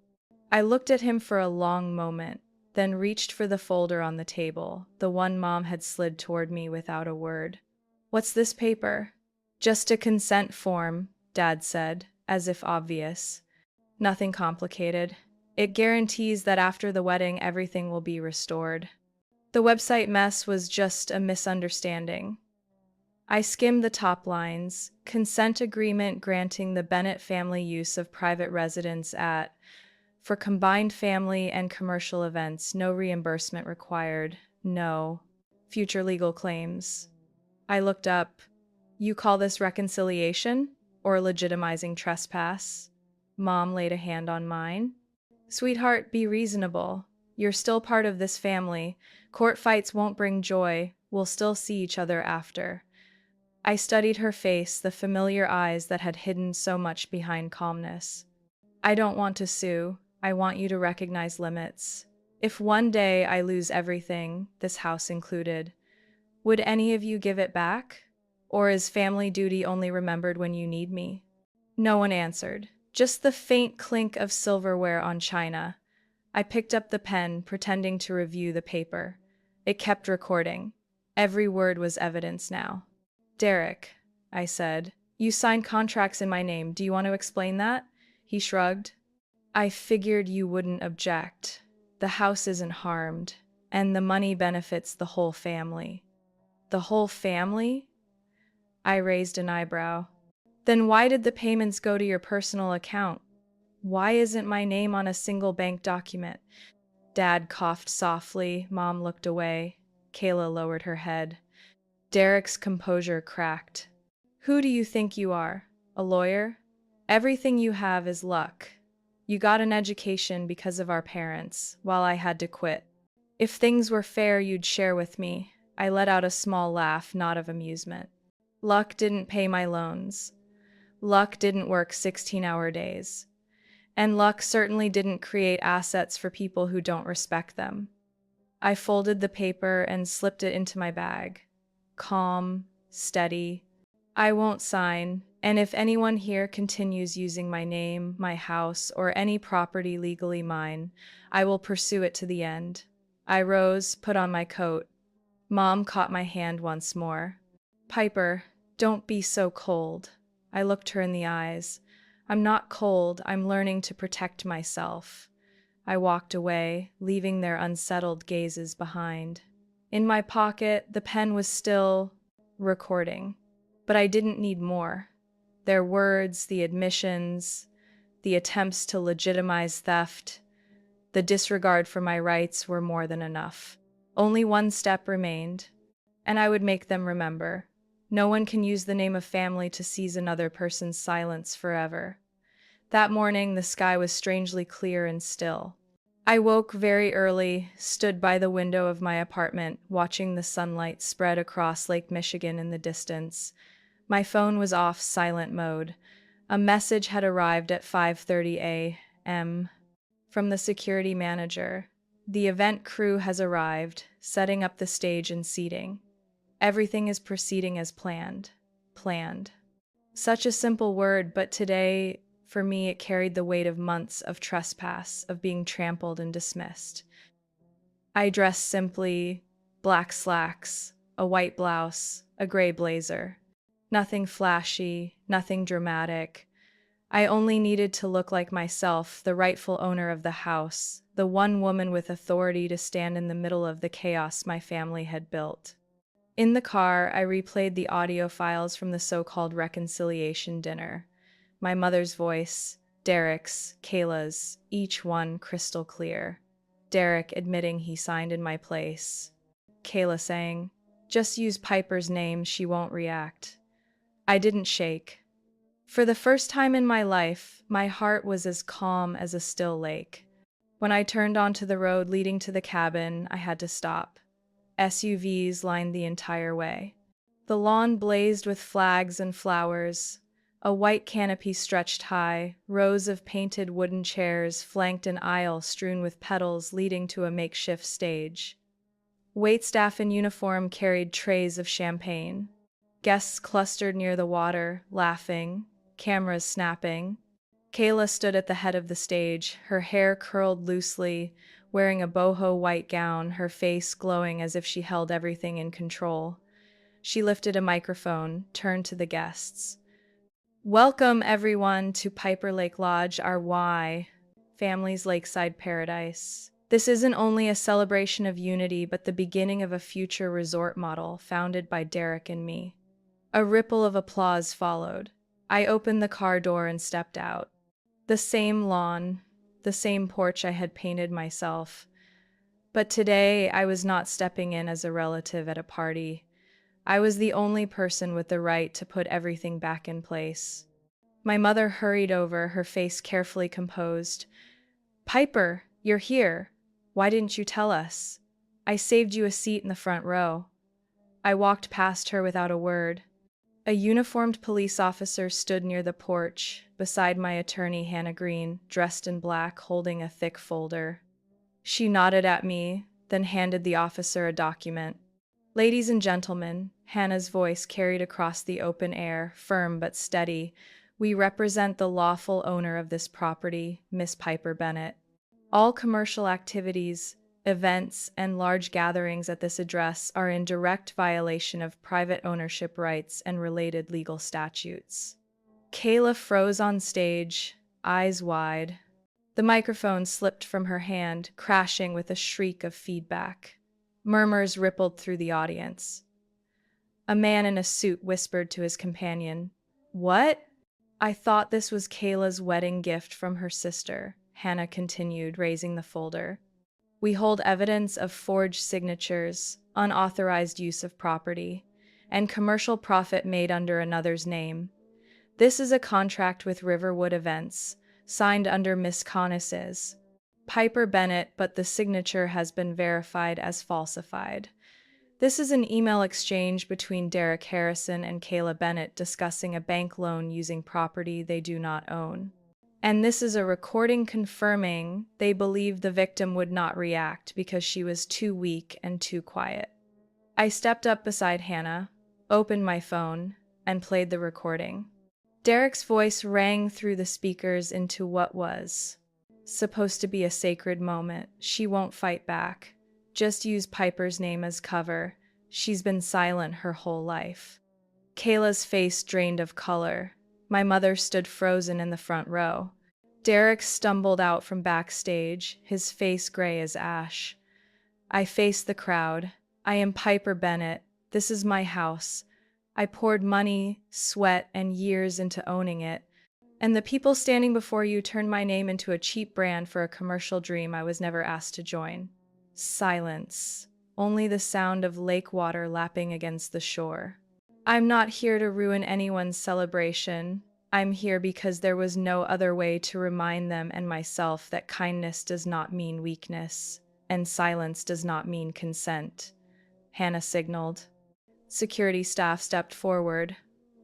I looked at him for a long moment, then reached for the folder on the table, the one Mom had slid toward me without a word. What's this paper? Just a consent form, Dad said, as if obvious. Nothing complicated. It guarantees that after the wedding everything will be restored. The website mess was just a misunderstanding. I skimmed the top lines. Consent agreement granting the Bennett family use of private residence for combined family and commercial events, no reimbursement required, no future legal claims. I looked up. You call this reconciliation or legitimizing trespass? Mom laid a hand on mine. Sweetheart, be reasonable. You're still part of this family. Court fights won't bring joy. We'll still see each other after. I studied her face, the familiar eyes that had hidden so much behind calmness. I don't want to sue. I want you to recognize limits. If one day I lose everything, this house included, would any of you give it back? Or is family duty only remembered when you need me? No one answered. Just the faint clink of silverware on china. I picked up the pen, pretending to review the paper. It kept recording. Every word was evidence now. Derek, I said, you signed contracts in my name. Do you want to explain that? He shrugged. I figured you wouldn't object. The house isn't harmed, and the money benefits the whole family. The whole family? I raised an eyebrow. Then why did the payments go to your personal account? Why isn't my name on a single bank document? Dad coughed softly. Mom looked away. Kayla lowered her head. Derek's composure cracked. Who do you think you are? A lawyer? Everything you have is luck. You got an education because of our parents, while I had to quit. If things were fair, you'd share with me. I let out a small laugh, not of amusement. Luck didn't pay my loans. Luck didn't work 16-hour days. And luck certainly didn't create assets for people who don't respect them. I folded the paper and slipped it into my bag. Calm, steady. I won't sign, and if anyone here continues using my name, my house, or any property legally mine, I will pursue it to the end. I rose, put on my coat. Mom caught my hand once more. Piper, don't be so cold. I looked her in the eyes. I'm not cold, I'm learning to protect myself. I walked away, leaving their unsettled gazes behind. In my pocket, the pen was still recording, but I didn't need more. Their words, the admissions, the attempts to legitimize theft, the disregard for my rights were more than enough. Only one step remained, and I would make them remember. No one can use the name of family to seize another person's silence forever. That morning, the sky was strangely clear and still. I woke very early, stood by the window of my apartment, watching the sunlight spread across Lake Michigan in the distance. My phone was off silent mode. A message had arrived at 5:30 a.m. from the security manager. The event crew has arrived, setting up the stage and seating. Everything is proceeding as planned. Planned. Such a simple word, but today, for me, it carried the weight of months of trespass, of being trampled and dismissed. I dressed simply, black slacks, a white blouse, a gray blazer. Nothing flashy, nothing dramatic. I only needed to look like myself, the rightful owner of the house, the one woman with authority to stand in the middle of the chaos my family had built. In the car, I replayed the audio files from the so-called reconciliation dinner. My mother's voice, Derek's, Kayla's, each one crystal clear. Derek admitting he signed in my place. Kayla saying, just use Piper's name, she won't react. I didn't shake. For the first time in my life, my heart was as calm as a still lake. When I turned onto the road leading to the cabin, I had to stop. SUVs lined the entire way. The lawn blazed with flags and flowers. A white canopy stretched high, rows of painted wooden chairs flanked an aisle strewn with petals leading to a makeshift stage. Waitstaff in uniform carried trays of champagne. Guests clustered near the water, laughing, cameras snapping. Kayla stood at the head of the stage, her hair curled loosely, wearing a boho white gown, her face glowing as if she held everything in control. She lifted a microphone, turned to the guests. Welcome, everyone, to Piper Lake Lodge, our family's lakeside paradise. This isn't only a celebration of unity, but the beginning of a future resort model founded by Derek and me. A ripple of applause followed. I opened the car door and stepped out. The same lawn, the same porch I had painted myself. But today, I was not stepping in as a relative at a party. I was the only person with the right to put everything back in place. My mother hurried over, her face carefully composed. Piper, you're here. Why didn't you tell us? I saved you a seat in the front row. I walked past her without a word. A uniformed police officer stood near the porch, beside my attorney Hannah Green, dressed in black, holding a thick folder. She nodded at me, then handed the officer a document. Ladies and gentlemen, Hannah's voice carried across the open air, firm but steady, we represent the lawful owner of this property, Miss Piper Bennett. All commercial activities, events, and large gatherings at this address are in direct violation of private ownership rights and related legal statutes. Kayla froze on stage, eyes wide. The microphone slipped from her hand, crashing with a shriek of feedback. Murmurs rippled through the audience. A man in a suit whispered to his companion, "What?" I thought this was Kayla's wedding gift from her sister, Hannah continued, raising the folder. We hold evidence of forged signatures, unauthorized use of property, and commercial profit made under another's name. This is a contract with Riverwood Events, signed under Miss Connis's Piper Bennett, but the signature has been verified as falsified. This is an email exchange between Derek Harrison and Kayla Bennett discussing a bank loan using property they do not own. And this is a recording confirming they believe the victim would not react because she was too weak and too quiet. I stepped up beside Hannah, opened my phone, and played the recording. Derek's voice rang through the speakers into what was supposed to be a sacred moment. She won't fight back. Just use Piper's name as cover. She's been silent her whole life. Kayla's face drained of color. My mother stood frozen in the front row. Derek stumbled out from backstage, his face gray as ash. I faced the crowd. I am Piper Bennett. This is my house. I poured money, sweat, and years into owning it. And the people standing before you turned my name into a cheap brand for a commercial dream I was never asked to join. Silence. Only the sound of lake water lapping against the shore. I'm not here to ruin anyone's celebration. I'm here because there was no other way to remind them and myself that kindness does not mean weakness, and silence does not mean consent. Hannah signaled. Security staff stepped forward.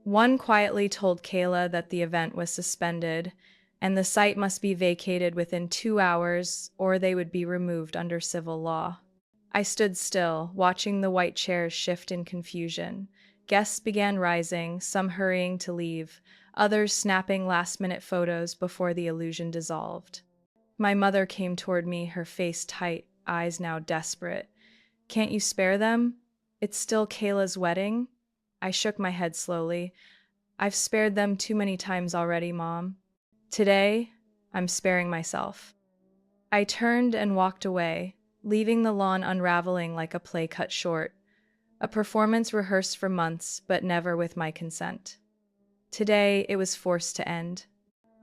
One quietly told Kayla that the event was suspended, and the site must be vacated within 2 hours, or they would be removed under civil law. I stood still, watching the white chairs shift in confusion. Guests began rising, some hurrying to leave, others snapping last-minute photos before the illusion dissolved. My mother came toward me, her face tight, eyes now desperate. "Can't you spare them? It's still Kayla's wedding?" I shook my head slowly. "I've spared them too many times already, Mom. Today, I'm sparing myself." I turned and walked away, leaving the lawn unraveling like a play cut short. A performance rehearsed for months, but never with my consent. Today, it was forced to end.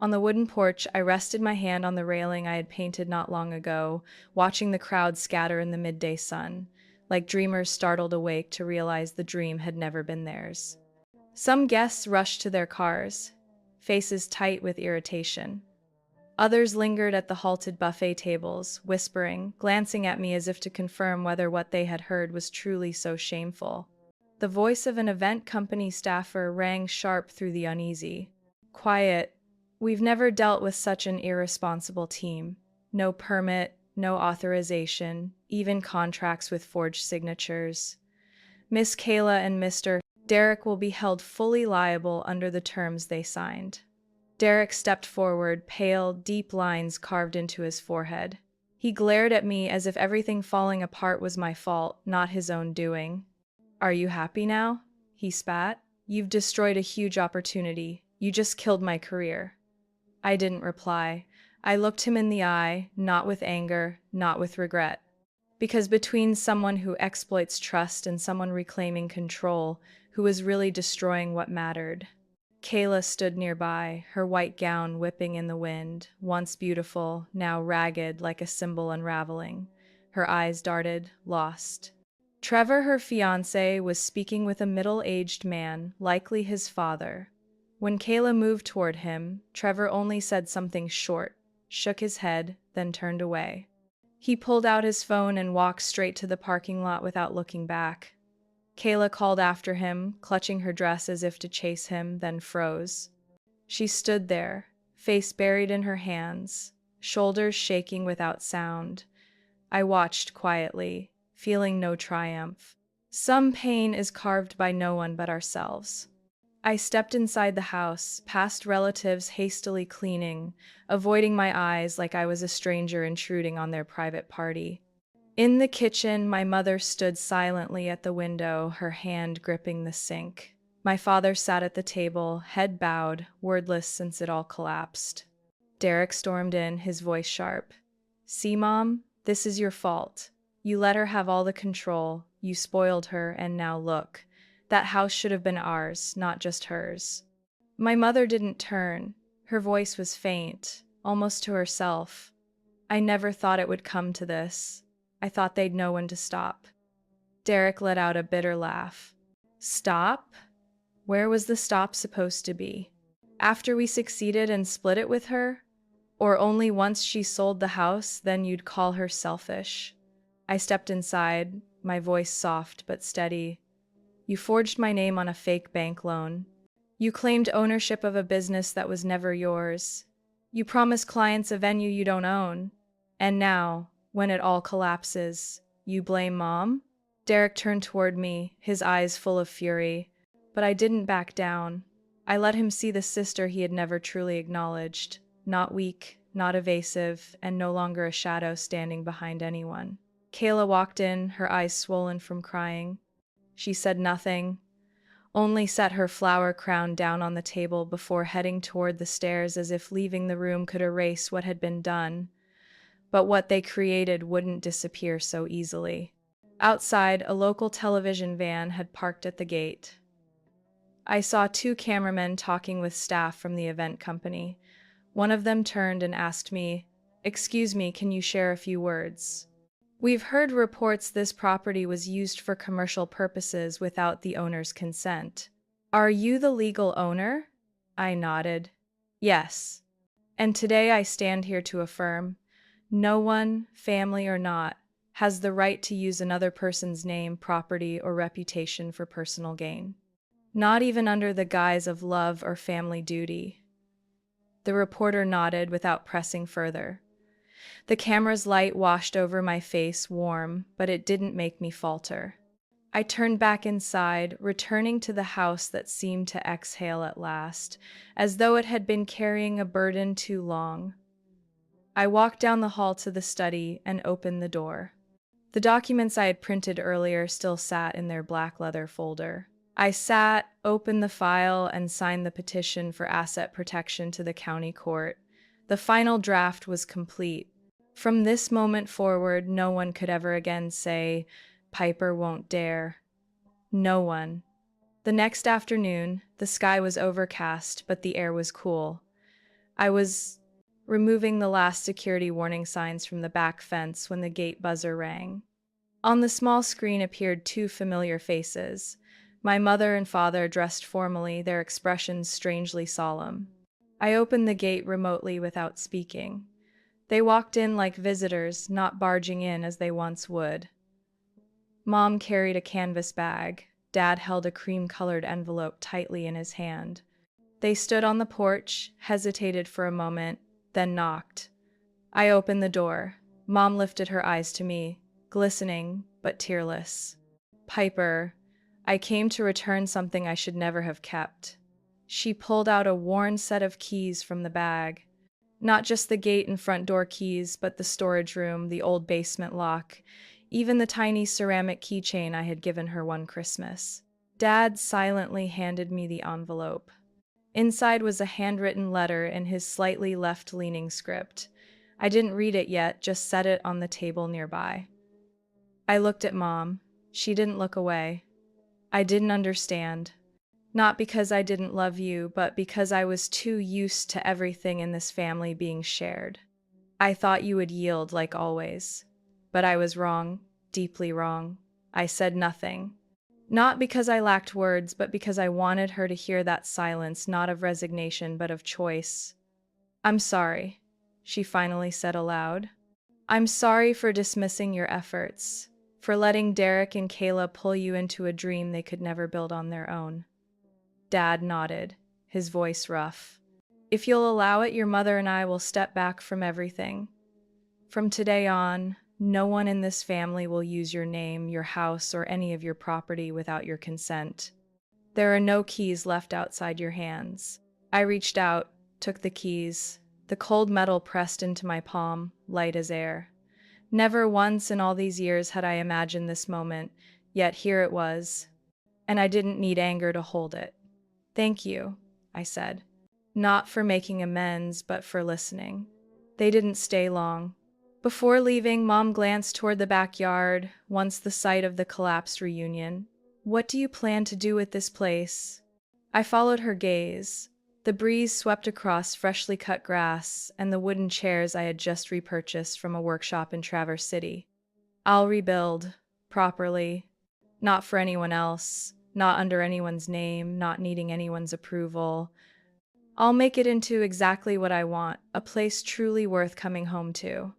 On the wooden porch, I rested my hand on the railing I had painted not long ago, watching the crowd scatter in the midday sun, like dreamers startled awake to realize the dream had never been theirs. Some guests rushed to their cars, faces tight with irritation. Others lingered at the halted buffet tables, whispering, glancing at me as if to confirm whether what they had heard was truly so shameful. The voice of an event company staffer rang sharp through the uneasy. Quiet. We've never dealt with such an irresponsible team. No permit, no authorization, even contracts with forged signatures. Miss Kayla and Mr. Derek will be held fully liable under the terms they signed. Derek stepped forward, pale, deep lines carved into his forehead. He glared at me as if everything falling apart was my fault, not his own doing. Are you happy now? He spat. You've destroyed a huge opportunity. You just killed my career. I didn't reply. I looked him in the eye, not with anger, not with regret. Because between someone who exploits trust and someone reclaiming control, who was really destroying what mattered. Kayla stood nearby, her white gown whipping in the wind, once beautiful, now ragged like a symbol unraveling. Her eyes darted, lost. Trevor, her fiancé, was speaking with a middle-aged man, likely his father. When Kayla moved toward him, Trevor only said something short, shook his head, then turned away. He pulled out his phone and walked straight to the parking lot without looking back. Kayla called after him, clutching her dress as if to chase him, then froze. She stood there, face buried in her hands, shoulders shaking without sound. I watched quietly, feeling no triumph. Some pain is carved by no one but ourselves. I stepped inside the house, past relatives hastily cleaning, avoiding my eyes like I was a stranger intruding on their private party. In the kitchen, my mother stood silently at the window, her hand gripping the sink. My father sat at the table, head bowed, wordless since it all collapsed. Derek stormed in, his voice sharp. See, Mom, this is your fault. You let her have all the control, you spoiled her, and now look. That house should have been ours, not just hers. My mother didn't turn. Her voice was faint, almost to herself. I never thought it would come to this. I thought they'd know when to stop. Derek let out a bitter laugh. Stop? Where was the stop supposed to be? After we succeeded and split it with her? Or only once she sold the house, then you'd call her selfish? I stepped inside, my voice soft but steady. You forged my name on a fake bank loan. You claimed ownership of a business that was never yours. You promised clients a venue you don't own. And now, when it all collapses, you blame Mom? Derek turned toward me, his eyes full of fury. But I didn't back down. I let him see the sister he had never truly acknowledged. Not weak, not evasive, and no longer a shadow standing behind anyone. Kayla walked in, her eyes swollen from crying. She said nothing, only set her flower crown down on the table before heading toward the stairs as if leaving the room could erase what had been done. But what they created wouldn't disappear so easily. Outside, a local television van had parked at the gate. I saw two cameramen talking with staff from the event company. One of them turned and asked me, "Excuse me, can you share a few words? We've heard reports this property was used for commercial purposes without the owner's consent. Are you the legal owner?" I nodded. Yes. And today I stand here to affirm, no one, family or not, has the right to use another person's name, property, or reputation for personal gain. Not even under the guise of love or family duty. The reporter nodded without pressing further. The camera's light washed over my face warm, but it didn't make me falter. I turned back inside, returning to the house that seemed to exhale at last, as though it had been carrying a burden too long. I walked down the hall to the study and opened the door. The documents I had printed earlier still sat in their black leather folder. I sat, opened the file, and signed the petition for asset protection to the county court. The final draft was complete. From this moment forward, no one could ever again say, "Piper won't dare." No one. The next afternoon, the sky was overcast, but the air was cool. I was removing the last security warning signs from the back fence when the gate buzzer rang. On the small screen appeared two familiar faces. My mother and father dressed formally, their expressions strangely solemn. I opened the gate remotely without speaking. They walked in like visitors, not barging in as they once would. Mom carried a canvas bag. Dad held a cream-colored envelope tightly in his hand. They stood on the porch, hesitated for a moment, then knocked. I opened the door. Mom lifted her eyes to me, glistening but tearless. "Piper, I came to return something I should never have kept." She pulled out a worn set of keys from the bag. Not just the gate and front door keys, but the storage room, the old basement lock, even the tiny ceramic keychain I had given her one Christmas. Dad silently handed me the envelope. Inside was a handwritten letter in his slightly left-leaning script. I didn't read it yet, just set it on the table nearby. I looked at Mom. She didn't look away. I didn't understand. Not because I didn't love you, but because I was too used to everything in this family being shared. I thought you would yield like always. But I was wrong, deeply wrong. I said nothing. Not because I lacked words, but because I wanted her to hear that silence, not of resignation, but of choice. "I'm sorry," she finally said aloud. "I'm sorry for dismissing your efforts, for letting Derek and Kayla pull you into a dream they could never build on their own." Dad nodded, his voice rough. "If you'll allow it, your mother and I will step back from everything. From today on, no one in this family will use your name, your house, or any of your property without your consent. There are no keys left outside your hands." I reached out, took the keys. The cold metal pressed into my palm, light as air. Never once in all these years had I imagined this moment, yet here it was. And I didn't need anger to hold it. "Thank you," I said. Not for making amends, but for listening. They didn't stay long. Before leaving, Mom glanced toward the backyard, once the site of the collapsed reunion. "What do you plan to do with this place?" I followed her gaze. The breeze swept across freshly cut grass and the wooden chairs I had just repurchased from a workshop in Traverse City. "I'll rebuild, properly. Not for anyone else, not under anyone's name, not needing anyone's approval. I'll make it into exactly what I want, a place truly worth coming home to."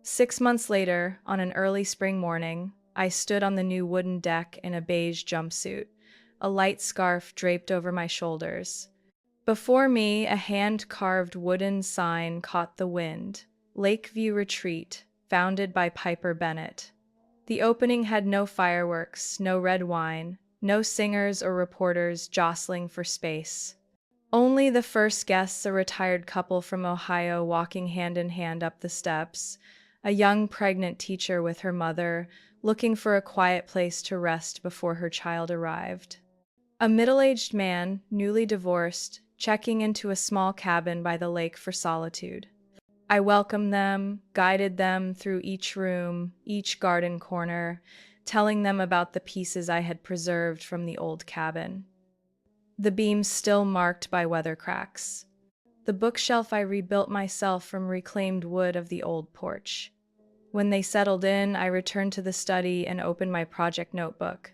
6 months later, on an early spring morning, I stood on the new wooden deck in a beige jumpsuit, a light scarf draped over my shoulders. Before me, a hand-carved wooden sign caught the wind. "Lakeview Retreat, founded by Piper Bennett." The opening had no fireworks, no red wine, no singers or reporters jostling for space. Only the first guests, a retired couple from Ohio walking hand in hand up the steps, a young pregnant teacher with her mother, looking for a quiet place to rest before her child arrived. A middle-aged man, newly divorced, checking into a small cabin by the lake for solitude. I welcomed them, guided them through each room, each garden corner, telling them about the pieces I had preserved from the old cabin. The beams still marked by weather cracks. The bookshelf I rebuilt myself from reclaimed wood of the old porch. When they settled in, I returned to the study and opened my project notebook.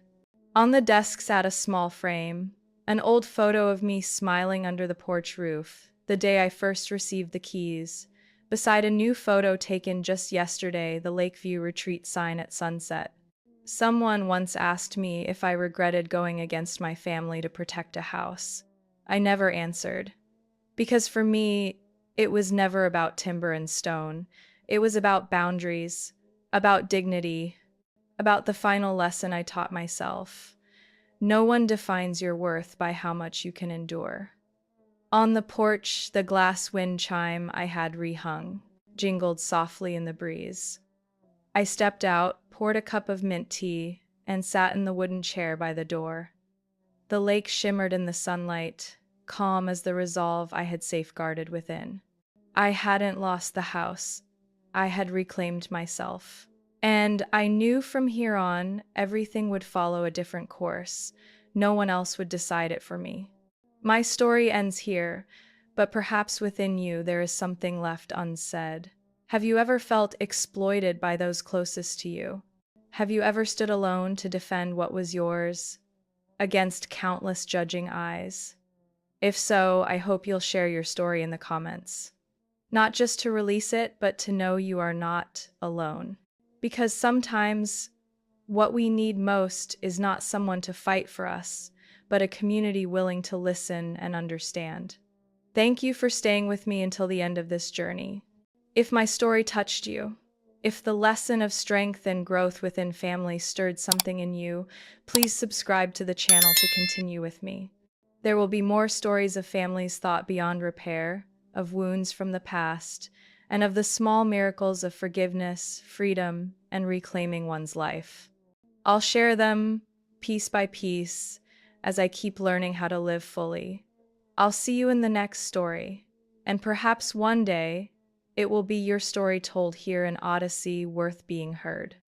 On the desk sat a small frame, an old photo of me smiling under the porch roof, the day I first received the keys, beside a new photo taken just yesterday, the Lakeview Retreat sign at sunset. Someone once asked me if I regretted going against my family to protect a house. I never answered. Because for me, it was never about timber and stone. It was about boundaries, about dignity, about the final lesson I taught myself. No one defines your worth by how much you can endure. On the porch, the glass wind chime I had rehung jingled softly in the breeze. I stepped out, poured a cup of mint tea, and sat in the wooden chair by the door. The lake shimmered in the sunlight, calm as the resolve I had safeguarded within. I hadn't lost the house. I had reclaimed myself. And I knew from here on, everything would follow a different course. No one else would decide it for me. My story ends here, but perhaps within you there is something left unsaid. Have you ever felt exploited by those closest to you? Have you ever stood alone to defend what was yours, against countless judging eyes? If so, I hope you'll share your story in the comments. Not just to release it, but to know you are not alone. Because sometimes What we need most is not someone to fight for us, but a community willing to listen and understand. Thank you for staying with me until the end of this journey. If my story touched you, if the lesson of strength and growth within family stirred something in you, please subscribe to the channel to continue with me. There will be more stories of families thought beyond repair, of wounds from the past, and of the small miracles of forgiveness, freedom, and reclaiming one's life. I'll share them piece by piece as I keep learning how to live fully. I'll see you in the next story, and perhaps one day it will be your story told here in Odyssey worth being heard.